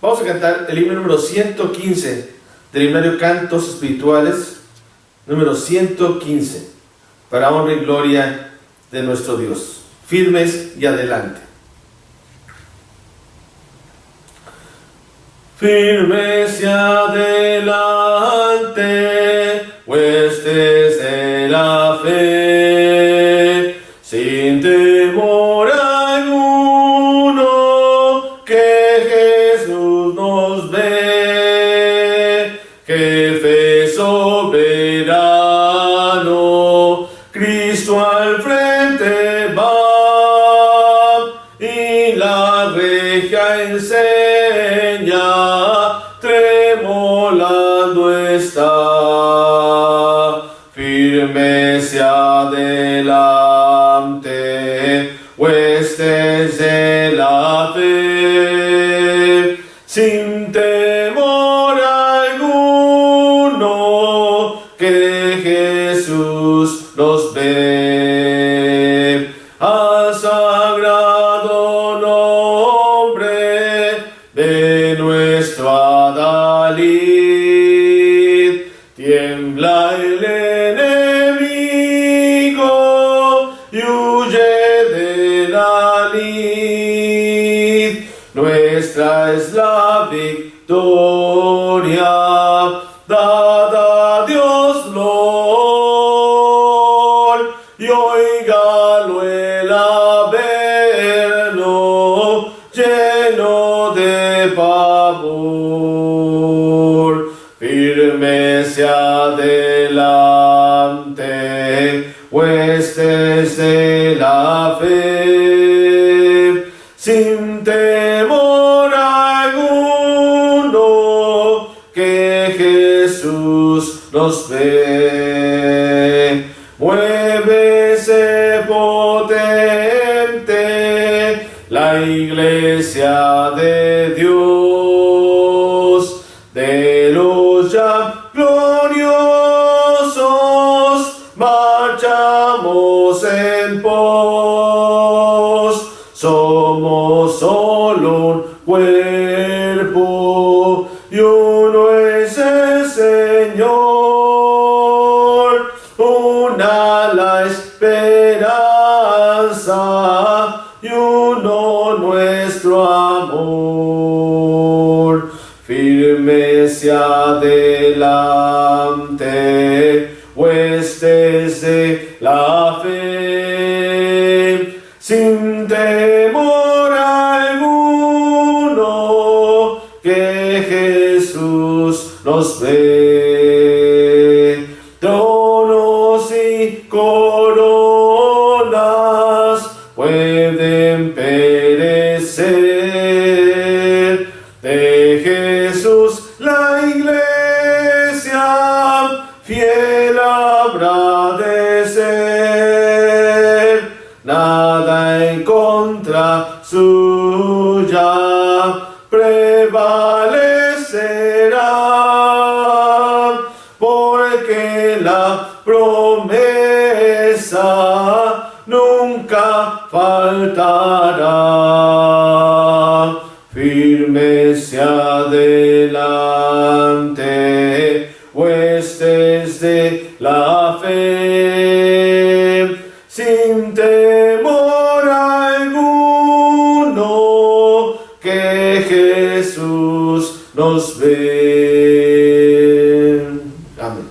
Vamos a cantar el himno número 115 del himnario Cantos Espirituales, número 115, para honra y gloria de nuestro Dios. Firmes y adelante. Firmes y adelante, huestes de la fe, sin temor alguno, que Jesús nos ve, jefe soberano, Cristo al frente va, y la regia enseña, tremolando está. Firmes y adelante, huestes de la fe, sin temor alguno, que Jesús nos ve. Al sagrado nombre de nuestro adalid, tiembla el enemigo y huye de la lid. Nuestra es la victoria, dada a Dios Lord, y oígalo el averno, lleno de pavor. Firmes y adelante, huestes de la fe, sin temor alguno, que Jesús nos ve. Muévese potente la iglesia de Dios, de los ya gloriosos marchamos en pos. Somos solo un cuerpo y uno es el Señor, una la esperanza y uno nuestro amor. Firmes y adelante, huestes de la fe, sin temor alguno, que Jesús nos ve. Tronos y coronas pueden perecer, de Jesús la iglesia fiel habrá de ser. Nada en contra suya prevalecerá, porque la promesa nunca faltará. Firmes y adelante, huestes de la fe, sin temor alguno, que Jesús nos ve. Amén.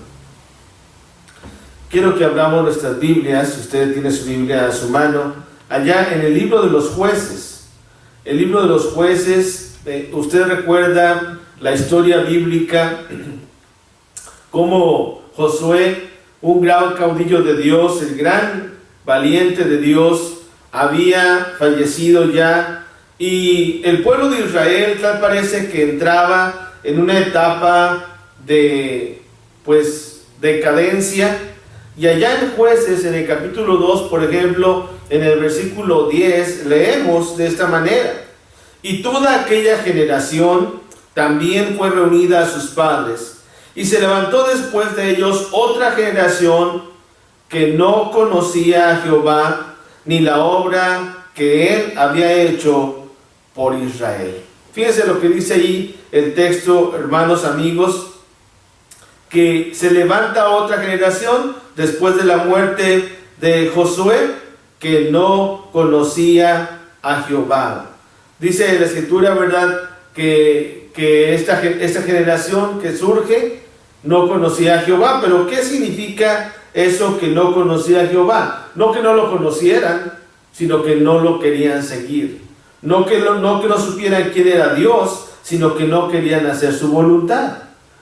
Quiero que abramos nuestras Biblias, si usted tiene su Biblia a su mano, allá en el libro de los Jueces. El libro de los Jueces, usted recuerda la historia bíblica, cómo Josué, un gran caudillo de Dios, el gran valiente de Dios, había fallecido ya, y el pueblo de Israel tal parece que entraba en una etapa de decadencia. Y allá en Jueces, en el capítulo 2, por ejemplo, en el versículo 10, leemos de esta manera: y toda aquella generación también fue reunida a sus padres, y se levantó después de ellos otra generación que no conocía a Jehová, ni la obra que él había hecho por Israel. Fíjense lo que dice ahí el texto, hermanos, amigos, que se levanta otra generación después de la muerte de Josué que no conocía a Jehová. Dice la Escritura, ¿verdad?, que esta generación que surge no conocía a Jehová. Pero ¿qué significa eso, que no conocía a Jehová? No que no lo conocieran, sino que no lo querían seguir. No que no supieran quién era Dios, sino que no querían hacer su voluntad.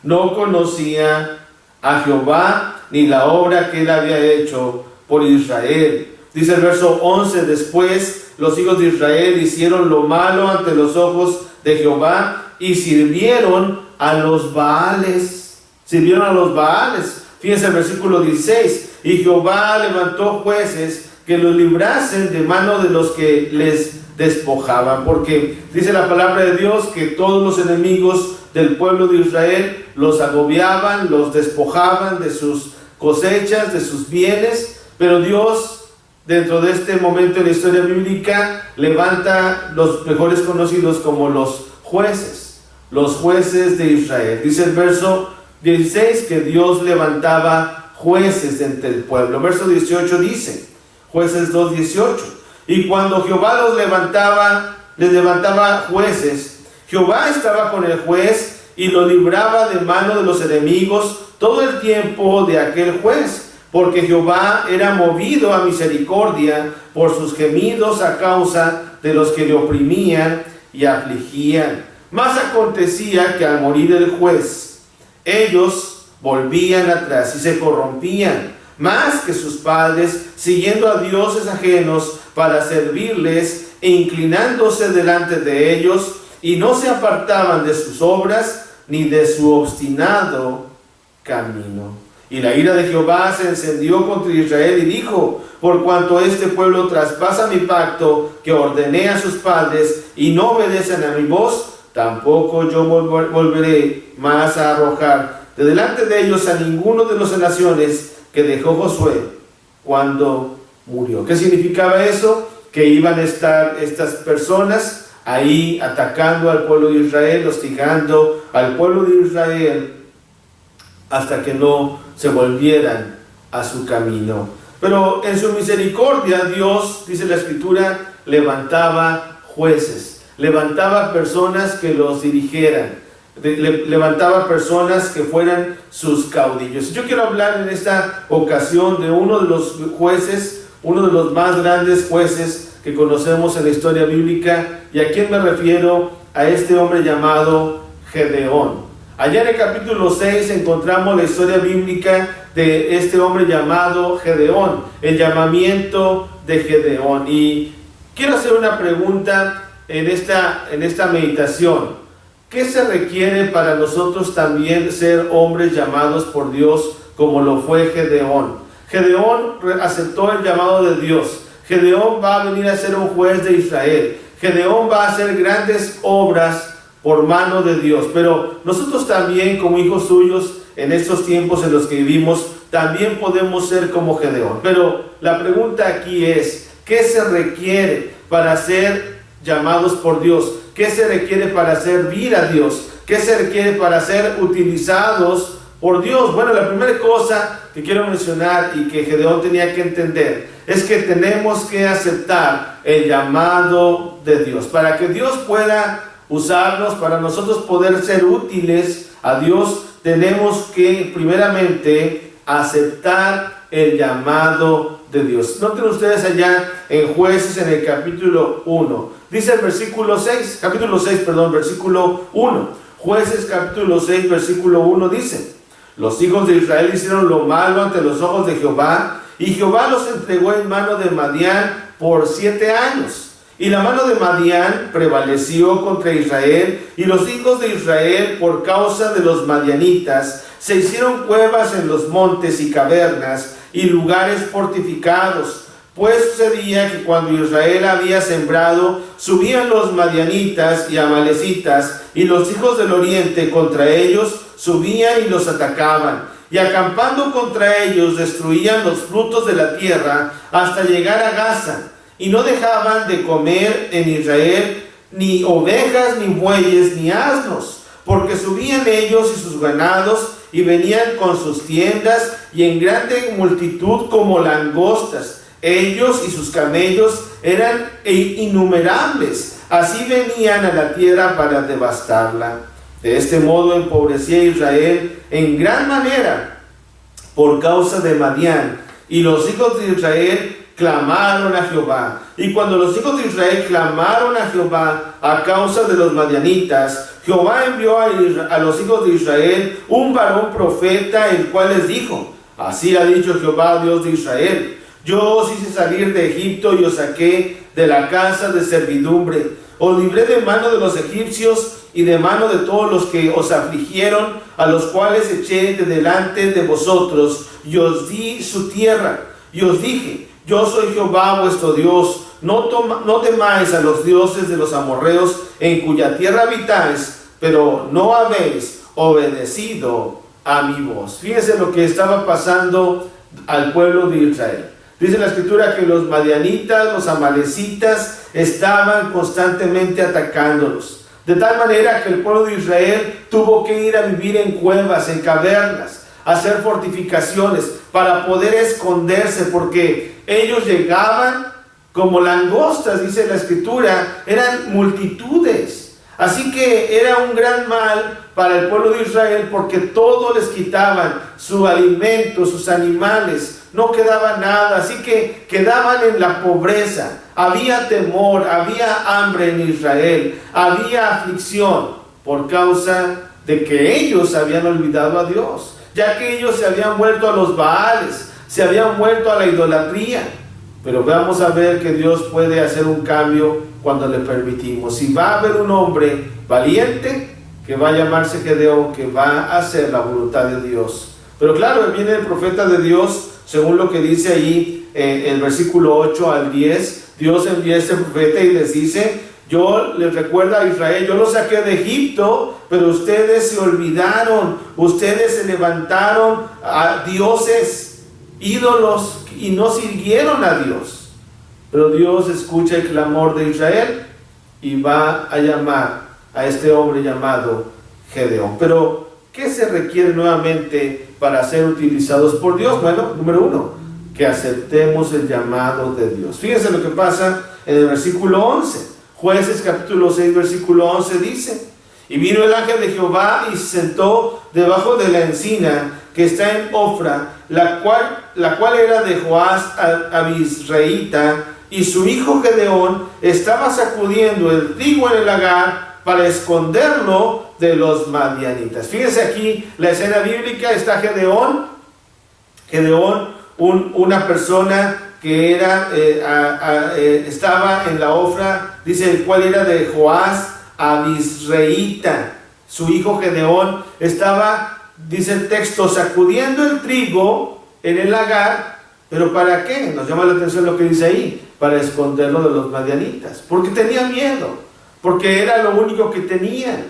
No conocía a Jehová ni la obra que él había hecho por Israel. Dice el verso 11: después los hijos de Israel hicieron lo malo ante los ojos de Jehová y sirvieron a los Baales. Sirvieron a los Baales. Fíjense el versículo 16: y Jehová levantó jueces que los librasen de mano de los que les despojaban. Porque dice la palabra de Dios que todos los enemigos del pueblo de Israel los agobiaban, los despojaban de sus cosechas, de sus bienes. Pero Dios, dentro de este momento en la historia bíblica, levanta los mejores conocidos como los jueces de Israel. Dice el verso 16 que Dios levantaba jueces entre el pueblo. Verso 18 dice, Jueces 2:18: y cuando Jehová les levantaba jueces, Jehová estaba con el juez y lo libraba de mano de los enemigos todo el tiempo de aquel juez, porque Jehová era movido a misericordia por sus gemidos a causa de los que le oprimían y afligían. Mas acontecía que al morir el juez, ellos volvían atrás y se corrompían más que sus padres, siguiendo a dioses ajenos para servirles e inclinándose delante de ellos, y no se apartaban de sus obras ni de su obstinado camino. Y la ira de Jehová se encendió contra Israel y dijo: por cuanto este pueblo traspasa mi pacto que ordené a sus padres y no obedecen a mi voz, tampoco yo volveré más a arrojar de delante de ellos a ninguno de las naciones que dejó Josué cuando murió. ¿Qué significaba eso? Que iban a estar estas personas ahí atacando al pueblo de Israel, hostigando al pueblo de Israel hasta que no se volvieran a su camino. Pero en su misericordia Dios, dice la Escritura, levantaba jueces, levantaba personas que los dirigieran, levantaba personas que fueran sus caudillos. Yo quiero hablar en esta ocasión de uno de los jueces, uno de los más grandes jueces que conocemos en la historia bíblica. ¿Y a quién me refiero? A este hombre llamado Gedeón. Allá en el capítulo 6 encontramos la historia bíblica de este hombre llamado Gedeón, el llamamiento de Gedeón. Y quiero hacer una pregunta en esta meditación. ¿Qué se requiere para nosotros también ser hombres llamados por Dios como lo fue Gedeón? Gedeón aceptó el llamado de Dios. Gedeón va a venir a ser un juez de Israel. Gedeón va a hacer grandes obras por mano de Dios. Pero nosotros también, como hijos suyos, en estos tiempos en los que vivimos, también podemos ser como Gedeón. Pero la pregunta aquí es, ¿qué se requiere para ser llamados por Dios? ¿Qué se requiere para servir a Dios? ¿Qué se requiere para ser utilizados por Dios? Bueno, la primera cosa que quiero mencionar y que Gedeón tenía que entender es que tenemos que aceptar el llamado de Dios. Para que Dios pueda usarnos, para nosotros poder ser útiles a Dios, tenemos que primeramente aceptar el llamado de Dios. Noten ustedes allá en Jueces, en el capítulo 1. Dice el versículo 6, versículo 1. Jueces capítulo 6, versículo 1 dice: los hijos de Israel hicieron lo malo ante los ojos de Jehová, y Jehová los entregó en mano de Madián por 7 años. Y la mano de Madián prevaleció contra Israel, y los hijos de Israel, por causa de los madianitas, se hicieron cuevas en los montes y cavernas y lugares fortificados. Pues sucedía que cuando Israel había sembrado, subían los madianitas y amalecitas, y los hijos del oriente contra ellos subían y los atacaban. Y acampando contra ellos, destruían los frutos de la tierra hasta llegar a Gaza. Y no dejaban de comer en Israel ni ovejas, ni bueyes, ni asnos, porque subían ellos y sus ganados y venían con sus tiendas y en grande multitud como langostas. Ellos y sus camellos eran innumerables. Así venían a la tierra para devastarla. De este modo empobrecía Israel en gran manera por causa de Madián. Y los hijos de Israel clamaron a Jehová. Y cuando los hijos de Israel clamaron a Jehová a causa de los madianitas, Jehová envió a los hijos de Israel un varón profeta, el cual les dijo: así ha dicho Jehová, Dios de Israel: yo os hice salir de Egipto y os saqué de la casa de servidumbre. Os libré de mano de los egipcios y de mano de todos los que os afligieron, a los cuales eché de delante de vosotros, y os di su tierra. Y os dije: yo soy Jehová vuestro Dios. No temáis a los dioses de los amorreos, en cuya tierra habitáis, pero no habéis obedecido a mi voz. Fíjense lo que estaba pasando al pueblo de Israel. Dice la escritura que los madianitas, los amalecitas, estaban constantemente atacándolos. De tal manera que el pueblo de Israel tuvo que ir a vivir en cuevas, en cavernas, hacer fortificaciones para poder esconderse, porque ellos llegaban como langostas, dice la escritura, eran multitudes. Así que era un gran mal para el pueblo de Israel, porque todo les quitaban, su alimento, sus animales, no quedaba nada. Así que quedaban en la pobreza, había temor, había hambre en Israel, había aflicción por causa de que ellos habían olvidado a Dios, ya que ellos se habían vuelto a los Baales, se habían vuelto a la idolatría. Pero vamos a ver que Dios puede hacer un cambio cuando le permitimos. Si va a haber un hombre valiente que va a llamarse Gedeón, que va a hacer la voluntad de Dios. Pero claro, viene el profeta de Dios, según lo que dice ahí el versículo 8 al 10. Dios envía a este profeta y les dice: yo les recuerdo a Israel, yo los saqué de Egipto, pero ustedes se olvidaron, ustedes se levantaron a dioses, ídolos, y no sirvieron a Dios. Pero Dios escucha el clamor de Israel y va a llamar a este hombre llamado Gedeón. Pero, ¿qué se requiere nuevamente para ser utilizados por Dios? Bueno, número uno, que aceptemos el llamado de Dios. Fíjense lo que pasa en el versículo 11. Jueces capítulo 6, versículo 11 dice: y vino el ángel de Jehová y se sentó debajo de la encina que está en Ofra, la cual era de Joás Abisreita, y su hijo Gedeón estaba sacudiendo el trigo en el lagar para esconderlo de los madianitas. Fíjense aquí la escena bíblica. Está Gedeón, una persona que era estaba en la Ofra, dice, el cual era de Joás Abisreita. Su hijo Gedeón estaba, dice el texto, sacudiendo el trigo en el lagar. ¿Pero para qué? Nos llama la atención lo que dice ahí: para esconderlo de los madianitas, porque tenían miedo, porque era lo único que tenían.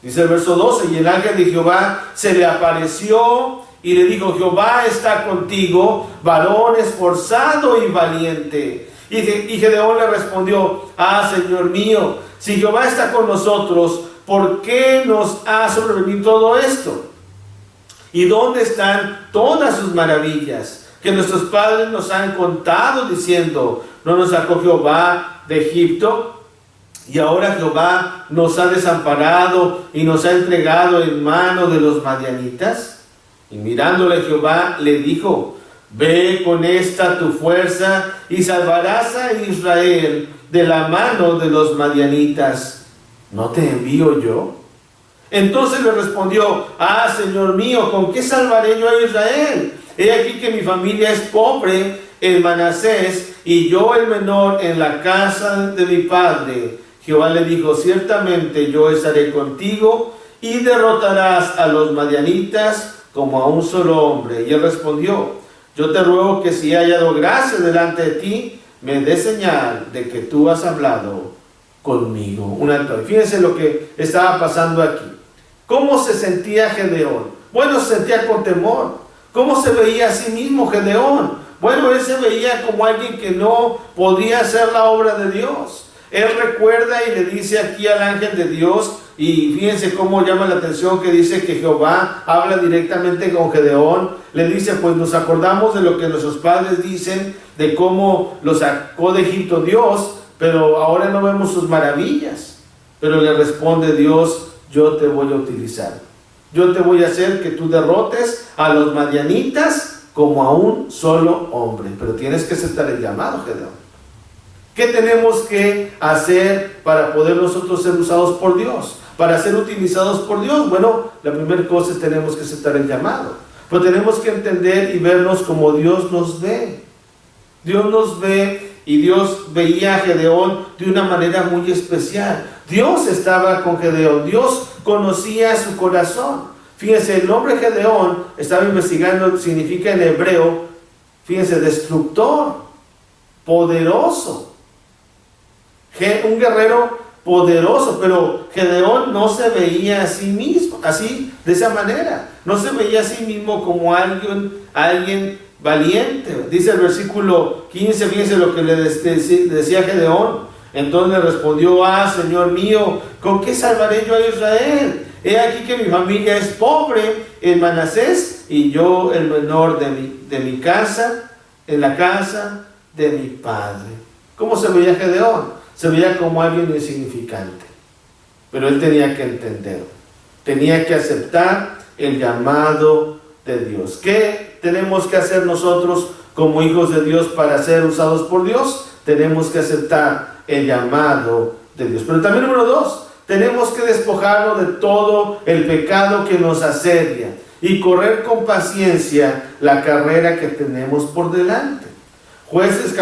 Dice el verso 12: y el ángel de Jehová se le apareció y le dijo: Jehová está contigo, varón esforzado y valiente. Y Gedeón le respondió: ah, Señor mío, si Jehová está con nosotros, ¿por qué nos ha sobrevenido todo esto? ¿Y dónde están todas sus maravillas que nuestros padres nos han contado, diciendo: no nos sacó Jehová de Egipto? Y ahora Jehová nos ha desamparado y nos ha entregado en mano de los madianitas. Y mirándole Jehová le dijo: ve con esta tu fuerza y salvarás a Israel de la mano de los madianitas. ¿No te envío yo? Entonces le respondió: ah, Señor mío, ¿con qué salvaré yo a Israel? He aquí que mi familia es pobre en Manasés, y yo el menor en la casa de mi padre. Jehová le dijo: ciertamente yo estaré contigo, y derrotarás a los madianitas como a un solo hombre. Y él respondió: yo te ruego que si he hallado gracia delante de ti, me dé señal de que tú has hablado conmigo. Un alto. Fíjense lo que estaba pasando aquí. ¿Cómo se sentía Gedeón? Bueno, se sentía con temor. ¿Cómo se veía a sí mismo Gedeón? Bueno, él se veía como alguien que no podía hacer la obra de Dios. Él recuerda y le dice aquí al ángel de Dios, y fíjense cómo llama la atención que dice que Jehová habla directamente con Gedeón. Le dice, pues nos acordamos de lo que nuestros padres dicen, de cómo los sacó de Egipto Dios, pero ahora no vemos sus maravillas. Pero le responde Dios, yo te voy a utilizar. Yo te voy a hacer que tú derrotes a los madianitas como a un solo hombre. Pero tienes que aceptar el llamado, Gedeón. ¿Qué tenemos que hacer para poder nosotros ser usados por Dios? Para ser utilizados por Dios. Bueno, la primera cosa es tenemos que aceptar el llamado. Pero tenemos que entender y vernos como Dios nos ve. Dios nos ve y Dios veía a Gedeón de una manera muy especial. Dios estaba con Gedeón. Dios conocía su corazón. Fíjense, el nombre Gedeón, estaba investigando, significa en hebreo, fíjense, destructor, poderoso. Un guerrero poderoso, pero Gedeón no se veía a sí mismo, así, de esa manera. No se veía a sí mismo como alguien valiente. Dice el versículo 15, fíjense lo que le decía Gedeón. Entonces le respondió, Señor mío, ¿con qué salvaré yo a Israel? He aquí que mi familia es pobre en Manasés y yo el menor de mi casa, en la casa de mi padre. ¿Cómo se veía Gedeón? Se veía como alguien insignificante. Pero él tenía que entender, tenía que aceptar el llamado de Dios. ¿Qué tenemos que hacer nosotros como hijos de Dios para ser usados por Dios? Tenemos que aceptar el llamado de Dios. Pero también número 2, tenemos que despojarnos de todo el pecado que nos asedia y correr con paciencia la carrera que tenemos por delante. Jueces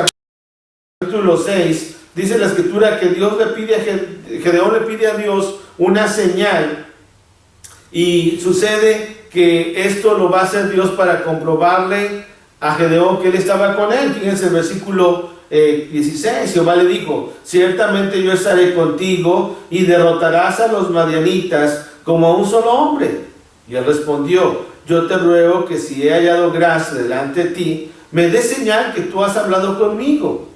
capítulo 6, dice la escritura que Dios le pide a Gedeón le pide a Dios una señal, y sucede que esto lo va a hacer Dios para comprobarle a Gedeón que él estaba con él. Fíjense el versículo 16, Jehová le dijo, ciertamente yo estaré contigo y derrotarás a los madianitas como a un solo hombre. Y él respondió, yo te ruego que si he hallado gracia delante de ti, me des señal que tú has hablado conmigo.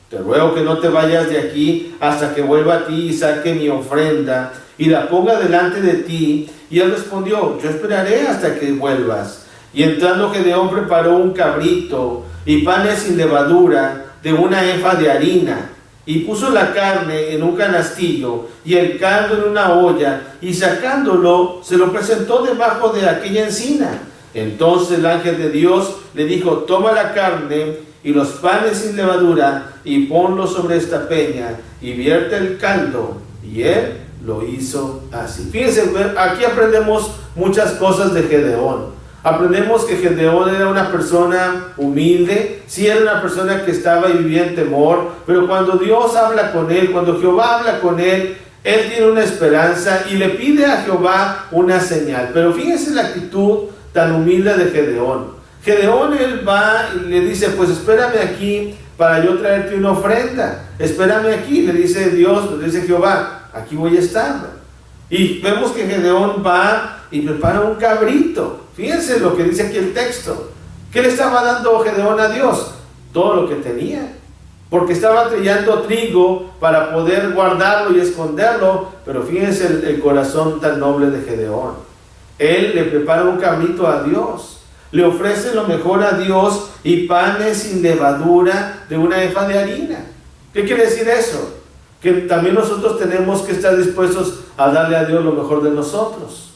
Te ruego que no te vayas de aquí hasta que vuelva a ti y saque mi ofrenda y la ponga delante de ti. Y él respondió, yo esperaré hasta que vuelvas. Y entrando Gedeón preparó un cabrito y panes sin levadura de una efa de harina, y puso la carne en un canastillo y el caldo en una olla, y sacándolo se lo presentó debajo de aquella encina. Entonces el ángel de Dios le dijo, toma la carne y los panes sin levadura y ponlos sobre esta peña y vierte el caldo. Y él lo hizo así. Fíjense, aquí aprendemos muchas cosas de Gedeón. Aprendemos que Gedeón era una persona humilde, sí era una persona que estaba y vivía en temor, pero cuando Dios habla con él, cuando Jehová habla con él, él tiene una esperanza y le pide a Jehová una señal. Pero fíjense la actitud tan humilde de Gedeón. Gedeón, él va y le dice, pues espérame aquí para yo traerte una ofrenda. Espérame aquí, le dice Dios, le dice Jehová, aquí voy a estar. Y vemos que Gedeón va y prepara un cabrito. Fíjense lo que dice aquí el texto. ¿Qué le estaba dando Gedeón a Dios? Todo lo que tenía. Porque estaba trillando trigo para poder guardarlo y esconderlo. Pero fíjense el corazón tan noble de Gedeón. Él le prepara un cabrito a Dios. Le ofrece lo mejor a Dios y panes sin levadura de una efa de harina. ¿Qué quiere decir eso? Que también nosotros tenemos que estar dispuestos a darle a Dios lo mejor de nosotros.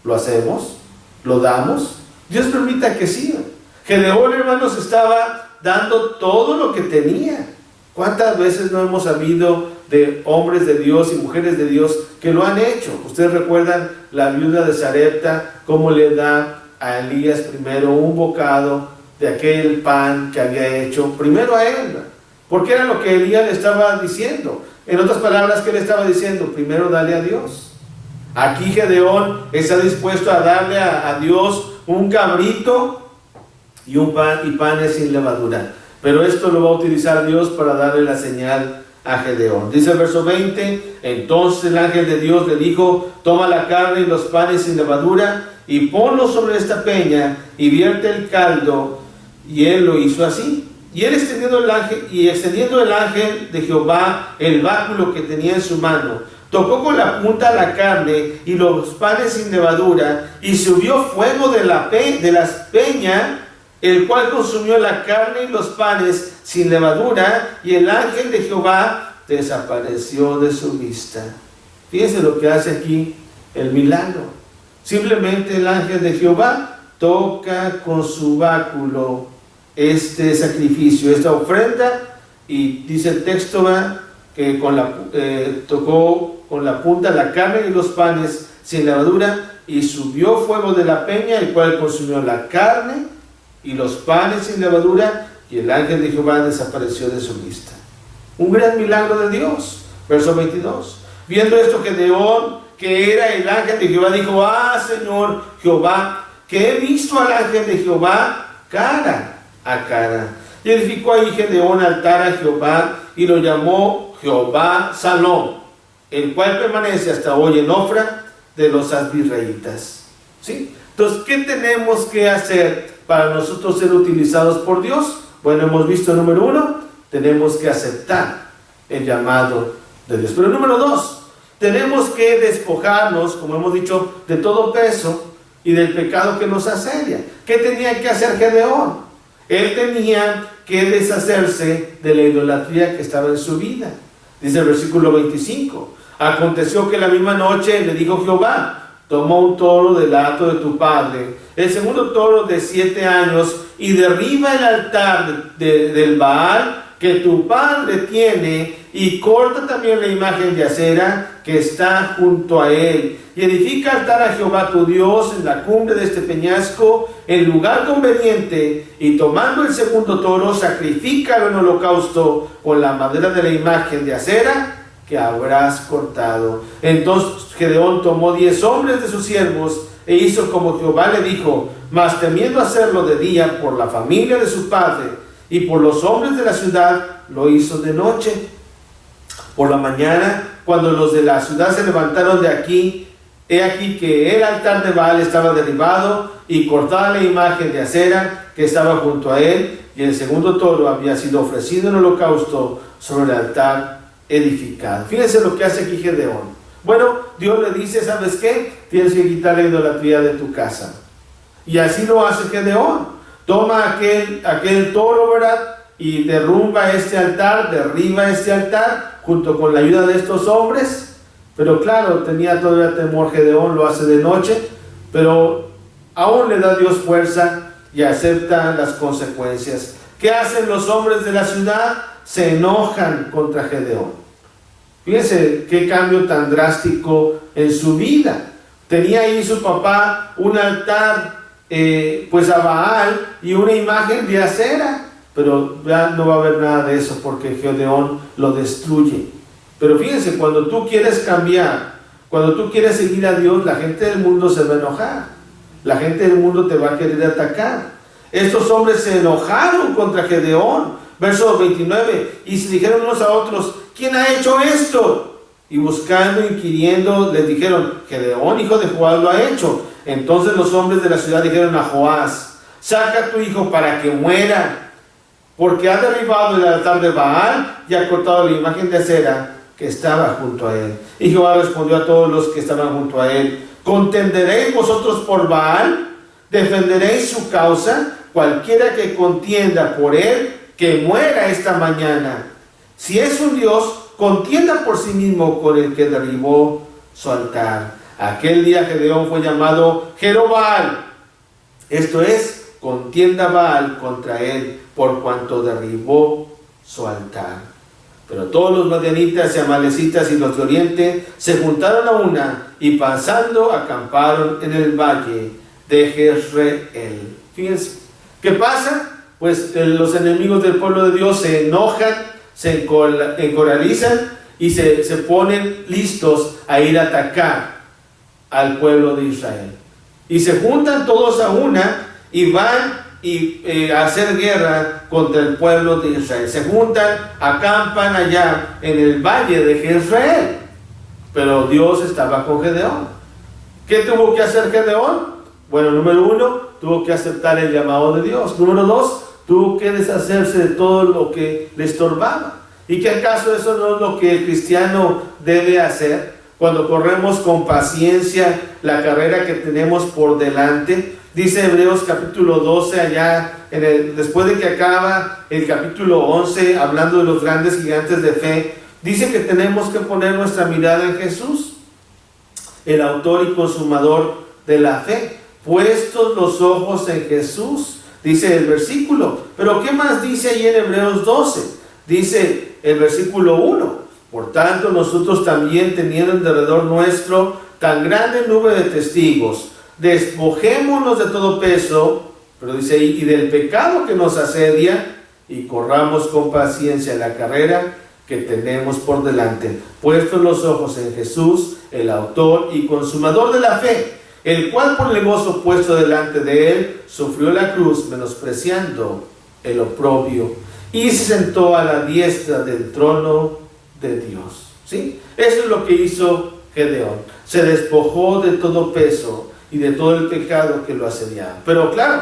¿Lo hacemos? ¿Lo damos? Dios permita que sí. Gedeón, hermanos, estaba dando todo lo que tenía. ¿Cuántas veces no hemos sabido de hombres de Dios y mujeres de Dios que lo han hecho? Ustedes recuerdan la viuda de Sarepta, cómo le da a Elías primero un bocado de aquel pan que había hecho, primero a él, porque era lo que Elías le estaba diciendo. En otras palabras, ¿qué le estaba diciendo? Primero dale a Dios. Aquí Gedeón está dispuesto a darle a Dios un cabrito y un pan y panes sin levadura. Pero esto lo va a utilizar Dios para darle la señal a Gedeón. Dice el verso 20, entonces el ángel de Dios le dijo, toma la carne y los panes sin levadura y ponlos sobre esta peña y vierte el caldo. Y él lo hizo así. Y él extendiendo el ángel de Jehová el báculo que tenía en su mano, tocó con la punta la carne y los panes sin levadura, y subió fuego de las peñas, el cual consumió la carne y los panes sin levadura, y el ángel de Jehová desapareció de su vista. Fíjense lo que hace aquí el milagro. Simplemente el ángel de Jehová toca con su báculo este sacrificio, esta ofrenda, y dice el texto que tocó con la punta la carne y los panes sin levadura, y subió fuego de la peña, el cual consumió la carne y los panes sin levadura, y el ángel de Jehová desapareció de su vista. Un gran milagro de Dios. Verso 22. Viendo esto, Gedeón, que era el ángel de Jehová, dijo: ah, Señor Jehová, que he visto al ángel de Jehová cara a cara. Y edificó ahí Gedeón altar a Jehová, y lo llamó Jehová Salón, el cual permanece hasta hoy en Ofra de los asbirreitas. ¿Sí? Entonces, ¿qué tenemos que hacer para nosotros ser utilizados por Dios? Bueno, hemos visto, número 1, tenemos que aceptar el llamado de Dios. Pero número 2, tenemos que despojarnos, como hemos dicho, de todo peso y del pecado que nos asedia. ¿Qué tenía que hacer Gedeón? Él tenía que deshacerse de la idolatría que estaba en su vida. Dice el versículo 25: aconteció que la misma noche le dijo Jehová: toma un toro del hato de tu padre, el segundo toro de 7 años, y derriba el altar del Baal que tu padre tiene, y corta también la imagen de acera que está junto a él, y edifica altar a Jehová tu Dios en la cumbre de este peñasco, en lugar conveniente, y tomando el segundo toro, sacrifícalo en holocausto con la madera de la imagen de acera que habrás cortado. Entonces Gedeón tomó 10 hombres de sus siervos e hizo como Jehová le dijo, mas temiendo hacerlo de día por la familia de su padre y por los hombres de la ciudad, lo hizo de noche. Por la mañana, cuando los de la ciudad se levantaron de aquí, he aquí que el altar de Baal estaba derribado y cortada la imagen de acera que estaba junto a él, y el segundo toro había sido ofrecido en holocausto sobre el altar edificado. Fíjense lo que hace aquí Gedeón. Bueno, Dios le dice, ¿sabes qué? Tienes que quitar la idolatría de tu casa. Y así lo hace Gedeón. Toma aquel toro, ¿verdad? Y derrumba este altar, derriba este altar, junto con la ayuda de estos hombres. Pero claro, tenía todavía temor Gedeón, lo hace de noche, pero aún le da Dios fuerza y acepta las consecuencias. ¿Qué hacen los hombres de la ciudad? Se enojan contra Gedeón. Fíjense qué cambio tan drástico en su vida. Tenía ahí su papá un altar pues a Baal y una imagen de acera, pero ya no va a haber nada de eso porque Gedeón lo destruye. Pero fíjense, cuando tú quieres cambiar, cuando tú quieres seguir a Dios, la gente del mundo se va a enojar, la gente del mundo te va a querer atacar. Estos hombres se enojaron contra Gedeón. Verso 29, y se dijeron unos a otros, ¿quién ha hecho esto? Y buscando, inquiriendo, les dijeron, Gedeón, hijo de Joás, lo ha hecho. Entonces los hombres de la ciudad dijeron a Joás, saca a tu hijo para que muera, porque ha derribado el altar de Baal y ha cortado la imagen de acera que estaba junto a él. Y Jehová respondió a todos los que estaban junto a él, ¿contenderéis vosotros por Baal? ¿Defenderéis su causa? Cualquiera que contienda por él, que muera esta mañana. Si es un Dios, contienda por sí mismo con el que derribó su altar. Aquel día Gedeón fue llamado Jerobal. Esto es, contienda Baal contra él, por cuanto derribó su altar. Pero todos los madianitas y amalecitas y los de oriente se juntaron a una y pasando acamparon en el valle de Jezreel. Fíjense, ¿qué pasa? Pues los enemigos del pueblo de Dios se enojan, se encoralizan y se ponen listos a ir a atacar al pueblo de Israel. Y se juntan todos a una y van a hacer guerra contra el pueblo de Israel. Se juntan, acampan allá en el valle de Jezreel. Pero Dios estaba con Gedeón. ¿Qué tuvo que hacer Gedeón? Bueno, número 1, tuvo que aceptar el llamado de Dios. Número 2, tuvo que deshacerse de todo lo que le estorbaba. ¿Y que acaso eso no es lo que el cristiano debe hacer cuando corremos con paciencia la carrera que tenemos por delante? Dice Hebreos capítulo 12 allá, después de que acaba el capítulo 11, hablando de los grandes gigantes de fe, dice que tenemos que poner nuestra mirada en Jesús, el autor y consumador de la fe. Puestos los ojos en Jesús, dice el versículo. Pero ¿qué más dice ahí en Hebreos 12? Dice el versículo 1. Por tanto, nosotros también, teniendo en derredor nuestro tan grande nube de testigos, despojémonos de todo peso, pero dice ahí, y del pecado que nos asedia, y corramos con paciencia la carrera que tenemos por delante, puestos los ojos en Jesús, el autor y consumador de la fe, el cual por el gozo puesto delante de él, sufrió la cruz, menospreciando el oprobio, y se sentó a la diestra del trono de Dios. ¿Sí? Eso es lo que hizo Gedeón. Se despojó de todo peso y de todo el pecado que lo asediaba. Pero claro,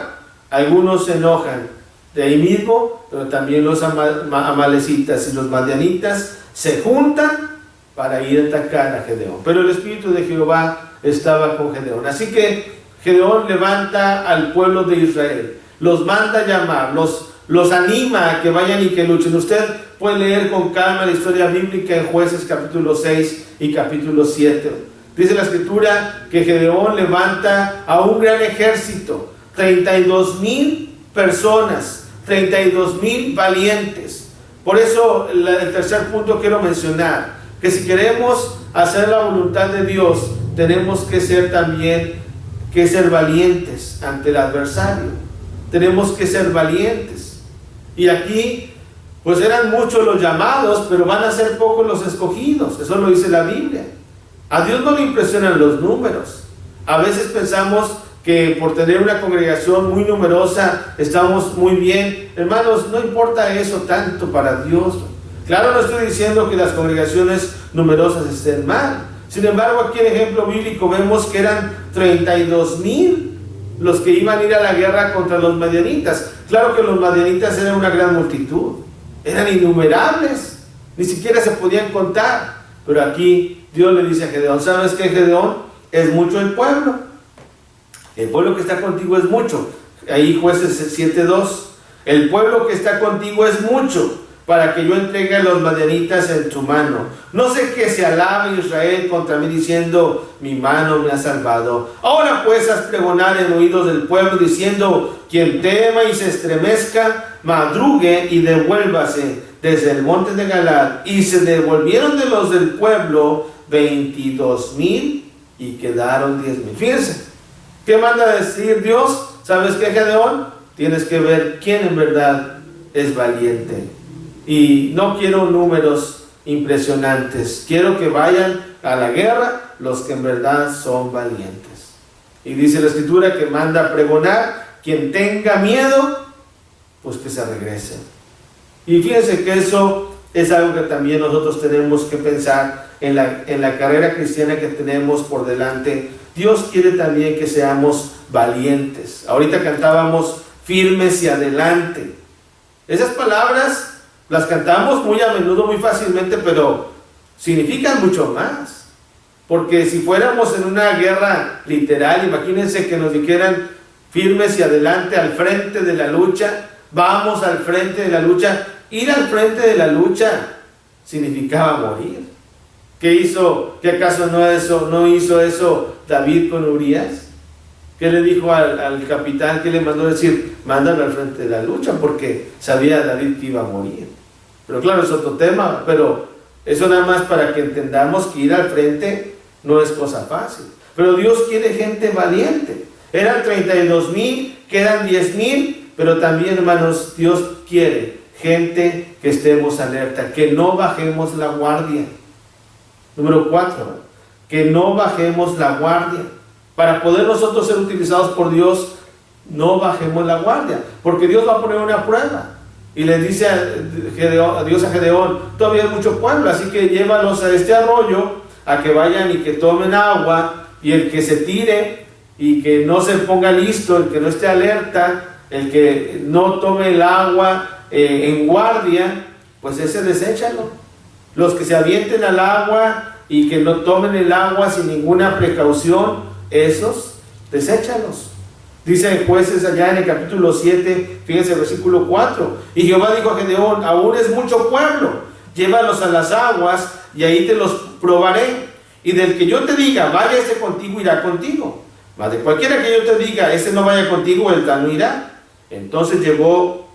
algunos se enojan de ahí mismo, pero también los amalecitas y los madianitas se juntan para ir a atacar a Gedeón. Pero el Espíritu de Jehová estaba con Gedeón. Así que Gedeón levanta al pueblo de Israel, los manda a llamar, los anima a que vayan y que luchen. Usted puede leer con calma la historia bíblica en Jueces capítulo 6 y capítulo 7. Dice la escritura que Gedeón levanta a un gran ejército, 32,000 personas, 32,000 valientes. Por eso el tercer punto quiero mencionar, que si queremos hacer la voluntad de Dios, tenemos que ser valientes ante el adversario. Tenemos que ser valientes. Y aquí, pues eran muchos los llamados, pero van a ser pocos los escogidos. Eso lo dice la Biblia. A Dios no le impresionan los números. A veces pensamos que por tener una congregación muy numerosa estamos muy bien. Hermanos, no importa eso tanto para Dios. Claro, no estoy diciendo que las congregaciones numerosas estén mal. Sin embargo, aquí en el ejemplo bíblico vemos que eran 32,000 los que iban a ir a la guerra contra los madianitas. Claro que los madianitas eran una gran multitud, eran innumerables, ni siquiera se podían contar. Pero aquí Dios le dice a Gedeón, ¿sabes qué, Gedeón? Es mucho el pueblo que está contigo es mucho. Ahí Jueces 7:2, el pueblo que está contigo es mucho, para que yo entregue a los madianitas en tu mano. No sé que se alabe Israel contra mí diciendo, mi mano me ha salvado. Ahora pues haz pregonar en oídos del pueblo diciendo, quien tema y se estremezca, madrugue y devuélvase desde el monte de Galad. Y se devolvieron de los del pueblo 22,000 y quedaron 10,000. Fíjense, ¿qué manda decir Dios? ¿Sabes qué, Gedeón? Tienes que ver quién en verdad es valiente. Y no quiero números impresionantes, quiero que vayan a la guerra los que en verdad son valientes. Y dice la escritura que manda a pregonar, quien tenga miedo, pues que se regrese. Y fíjense que eso es algo que también nosotros tenemos que pensar en la carrera cristiana que tenemos por delante. Dios quiere también que seamos valientes. Ahorita cantábamos firmes y adelante. Esas palabras las cantamos muy a menudo, muy fácilmente, pero significan mucho más. Porque si fuéramos en una guerra literal, imagínense que nos dijeran firmes y adelante, al frente de la lucha, vamos al frente de la lucha. Ir al frente de la lucha significaba morir. ¿Qué hizo? ¿Qué acaso no hizo eso David con Urías? ¿Qué le dijo al capitán? ¿Qué le mandó decir? Mándalo al frente de la lucha, porque sabía David que iba a morir. Pero claro, es otro tema, pero eso nada más para que entendamos que ir al frente no es cosa fácil. Pero Dios quiere gente valiente. Eran 32,000, quedan 10,000, pero también, hermanos, Dios quiere gente que estemos alerta, que no bajemos la guardia. Número 4, que no bajemos la guardia. Para poder nosotros ser utilizados por Dios, no bajemos la guardia, porque Dios va a poner una prueba. Y le dice a Dios a Gedeón, todavía hay mucho pueblo, así que llévalos a este arroyo, a que vayan y que tomen agua, y el que se tire y que no se ponga listo, el que no esté alerta, el que no tome el agua en guardia, pues ese deséchalo. Los que se avienten al agua y que no tomen el agua sin ninguna precaución, esos, deséchalos. Dice en Jueces allá en el capítulo 7, fíjense versículo 4, y Jehová dijo a Gedeón, aún es mucho pueblo, llévalos a las aguas y ahí te los probaré. Y del que yo te diga, vaya este contigo, irá contigo. Mas de cualquiera que yo te diga, ese no vaya contigo, el tal no irá. Entonces llevó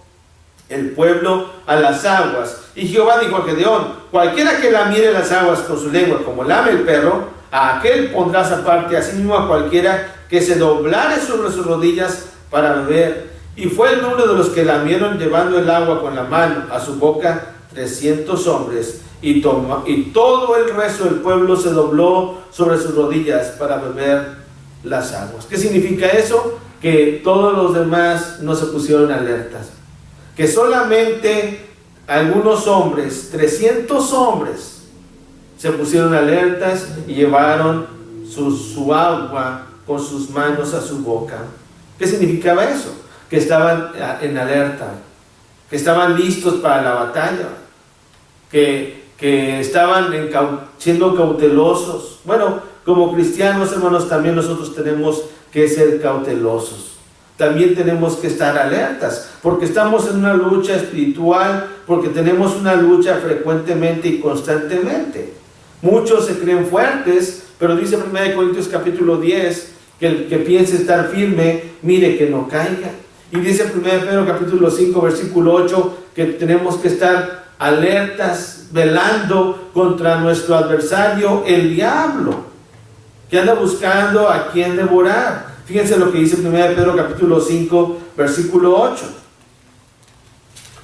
el pueblo a las aguas. Y Jehová dijo a Gedeón, cualquiera que lamiere las aguas con su lengua, como lame el perro, a aquel pondrás aparte, asimismo a cualquiera que se doblare sobre sus rodillas para beber. Y fue el número de los que lamieron llevando el agua con la mano a su boca, 300 hombres. Y todo el resto del pueblo se dobló sobre sus rodillas para beber las aguas. ¿Qué significa eso? Que todos los demás no se pusieron alertas. Que solamente algunos hombres, 300 hombres, se pusieron alertas y llevaron su agua con sus manos a su boca. ¿Qué significaba eso? Que estaban en alerta, que estaban listos para la batalla, que estaban siendo cautelosos. Bueno, como cristianos, hermanos, también nosotros tenemos que ser cautelosos. También tenemos que estar alertas, porque estamos en una lucha espiritual, porque tenemos una lucha frecuentemente y constantemente. Muchos se creen fuertes, pero dice 1 Corintios capítulo 10, que el que piense estar firme, mire que no caiga. Y dice 1 Pedro capítulo 5, versículo 8, que tenemos que estar alertas, velando contra nuestro adversario, el diablo, que anda buscando a quien devorar. Fíjense lo que dice 1 Pedro capítulo 5, versículo 8.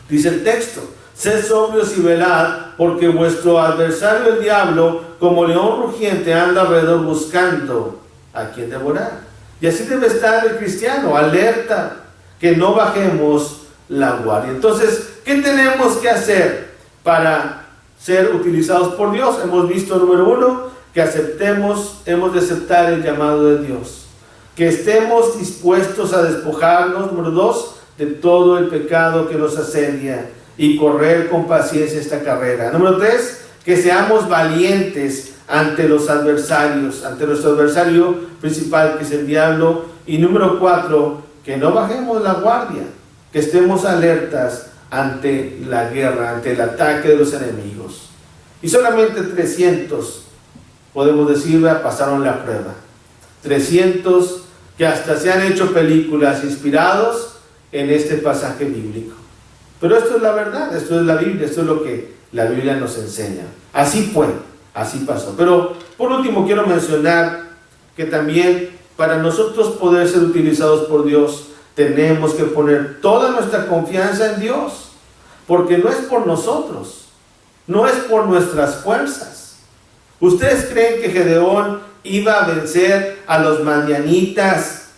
Dice el texto, sed sobrios y velad, porque vuestro adversario el diablo, como león rugiente, anda alrededor buscando a quien devorar. Y así debe estar el cristiano, alerta, que no bajemos la guardia. Entonces, ¿qué tenemos que hacer para ser utilizados por Dios? Hemos visto, número 1, que hemos de aceptar el llamado de Dios. Que estemos dispuestos a despojarnos, número 2, de todo el pecado que nos asedia y correr con paciencia esta carrera. Número 3, que seamos valientes ante los adversarios, ante nuestro adversario principal, que es el diablo. Y número 4, que no bajemos la guardia, que estemos alertas ante la guerra, ante el ataque de los enemigos. Y solamente 300, podemos decir, pasaron la prueba. 300 que hasta se han hecho películas inspirados en este pasaje bíblico. Pero esto es la verdad, esto es la Biblia, esto es lo que la Biblia nos enseña. Así fue, así pasó. Pero por último quiero mencionar que también para nosotros poder ser utilizados por Dios, tenemos que poner toda nuestra confianza en Dios, porque no es por nosotros, no es por nuestras fuerzas. ¿Ustedes creen que Gedeón iba a vencer a los madianitas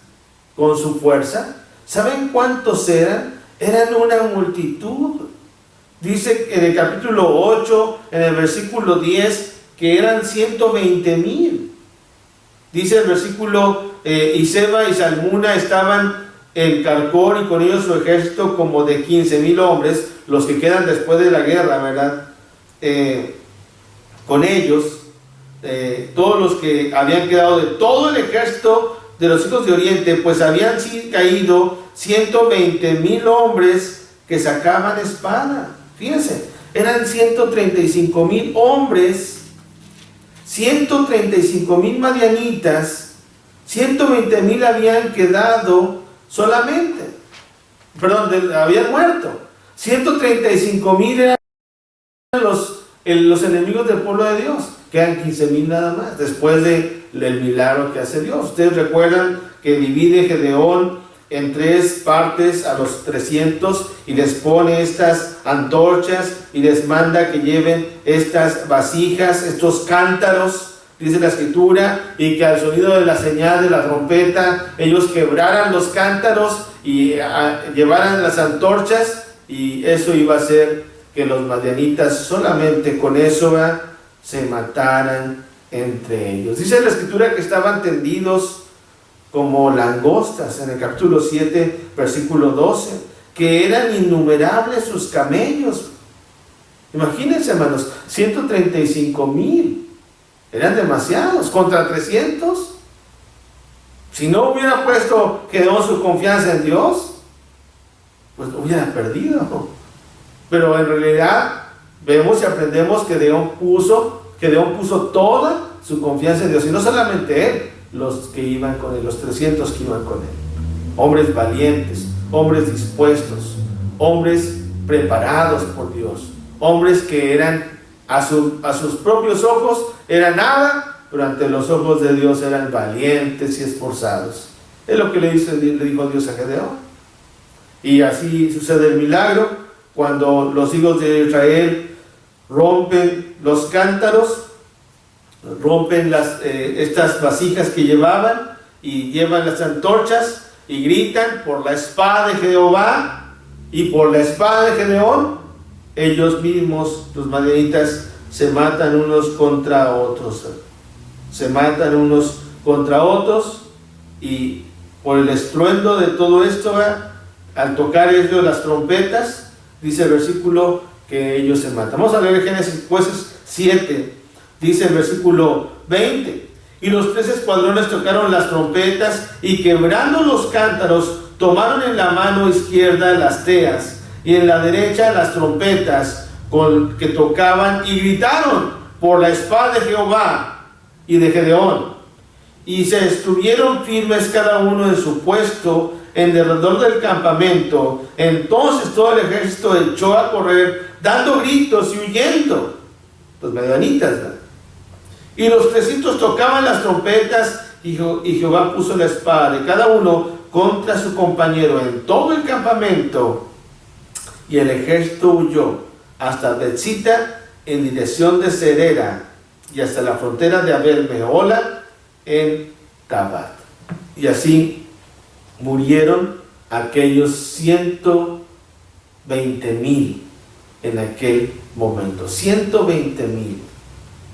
con su fuerza? ¿Saben cuántos eran? Eran una multitud. Dice en el capítulo 8, en el versículo 10, que eran 120,000. Dice el versículo, y Seba y Salmuna estaban en Carcor, y con ellos su ejército como de 15,000 hombres, los que quedan después de la guerra, ¿verdad? Con ellos, todos los que habían quedado de todo el ejército de los hijos de Oriente, pues habían caído 120,000 hombres que sacaban espada. Fíjense, eran 135,000 hombres, 135,000 madianitas, 120,000 habían quedado solamente, habían muerto. 135,000 eran los enemigos del pueblo de Dios. Quedan 15,000 nada más, después del milagro que hace Dios. Ustedes recuerdan que divide Gedeón en 3 partes a los 300 y les pone estas antorchas y les manda que lleven estas vasijas, estos cántaros, dice la escritura, y que al sonido de la señal de la trompeta ellos quebraran los cántaros y llevaran las antorchas, y eso iba a hacer que los madianitas solamente con eso se mataran entre ellos. Dice la escritura que estaban tendidos como langostas, en el capítulo 7, versículo 12, que eran innumerables sus camellos. Imagínense, hermanos, 135,000, eran demasiados, contra 300. Si no hubiera puesto Gedeón su confianza en Dios, pues lo hubiera perdido. Pero en realidad vemos y aprendemos que Gedeón puso toda su confianza en Dios, y no solamente él, los que iban con él, los 300 que iban con él. Hombres valientes, hombres dispuestos, hombres preparados por Dios, hombres que eran a sus propios ojos eran nada, pero ante los ojos de Dios eran valientes y esforzados. Es lo que le dijo Dios a Gedeón. Y así sucede el milagro cuando los hijos de Israel rompen los cántaros, rompen estas vasijas que llevaban, y llevan las antorchas y gritan por la espada de Jehová y por la espada de Gedeón. Ellos mismos, los madianitas, se matan unos contra otros. Se matan unos contra otros, y por el estruendo de todo esto, al tocar ellos las trompetas, dice el versículo que ellos se matan. Vamos a leer Génesis Jueces 7, dice el versículo 20: y los 3 escuadrones tocaron las trompetas, y quebrando los cántaros, tomaron en la mano izquierda las teas, y en la derecha las trompetas con que tocaban, y gritaron por la espada de Jehová y de Gedeón. Y se estuvieron firmes cada uno en su puesto en derredor del campamento. Entonces todo el ejército echó a correr, dando gritos y huyendo. Los madianitas, ¿verdad? Y los 300 tocaban las trompetas, y Jehová puso la espada de cada uno contra su compañero en todo el campamento. Y el ejército huyó hasta Betzita en dirección de Serera, y hasta la frontera de Abel Mehola en Tabat. Y así murieron aquellos 120,000 en aquel momento. 120,000.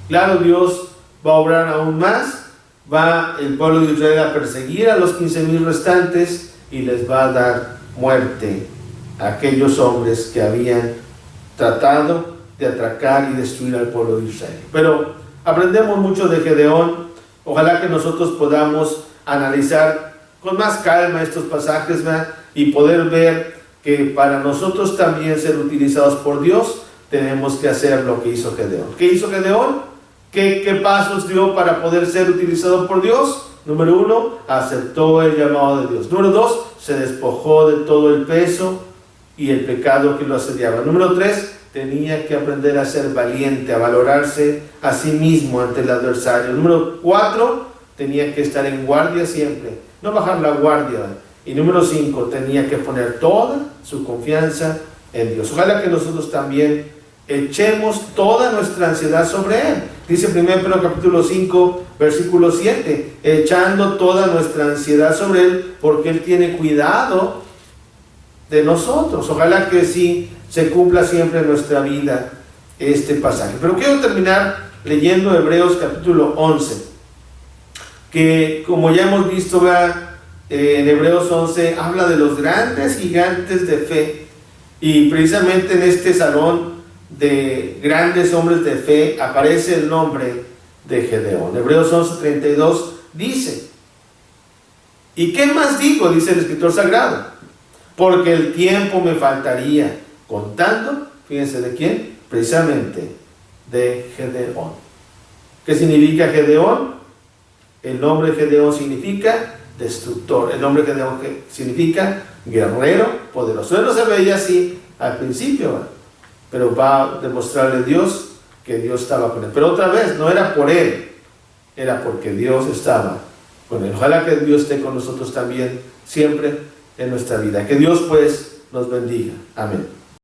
Claro, Dios va a obrar aún más. Va el pueblo de Israel a perseguir a los 15,000 restantes, y les va a dar muerte a aquellos hombres que habían tratado de atracar y destruir al pueblo de Israel. Pero aprendemos mucho de Gedeón. Ojalá que nosotros podamos analizar con más calma estos pasajes, ¿verdad? Y poder ver que para nosotros también ser utilizados por Dios, tenemos que hacer lo que hizo Gedeón. ¿Qué hizo Gedeón? ¿Qué pasos dio para poder ser utilizado por Dios? Número 1, aceptó el llamado de Dios. Número 2, se despojó de todo el peso y el pecado que lo asediaba. Número 3, tenía que aprender a ser valiente, a valorarse a sí mismo ante el adversario. Número 4, tenía que estar en guardia siempre, no bajar la guardia. Y número 5, tenía que poner toda su confianza en Dios. Ojalá que nosotros también echemos toda nuestra ansiedad sobre Él. Dice 1 Pedro capítulo 5, versículo 7, echando toda nuestra ansiedad sobre Él, porque Él tiene cuidado de nosotros. Ojalá que sí se cumpla siempre en nuestra vida este pasaje. Pero quiero terminar leyendo Hebreos capítulo 11, que como ya hemos visto, en Hebreos 11 habla de los grandes gigantes de fe, y precisamente en este salón de grandes hombres de fe aparece el nombre de Gedeón. Hebreos 11:32 dice: ¿y qué más digo? Dice el escritor sagrado, porque el tiempo me faltaría, contando, fíjense de quién, precisamente de Gedeón. ¿Qué significa Gedeón? El nombre Gedeón significa destructor. El nombre Gedeón significa guerrero poderoso. Él no se veía así al principio, pero va a demostrarle a Dios que Dios estaba con él. Pero otra vez, no era por él, era porque Dios estaba con él. Ojalá que Dios esté con nosotros también siempre en nuestra vida. Que Dios pues nos bendiga. Amén.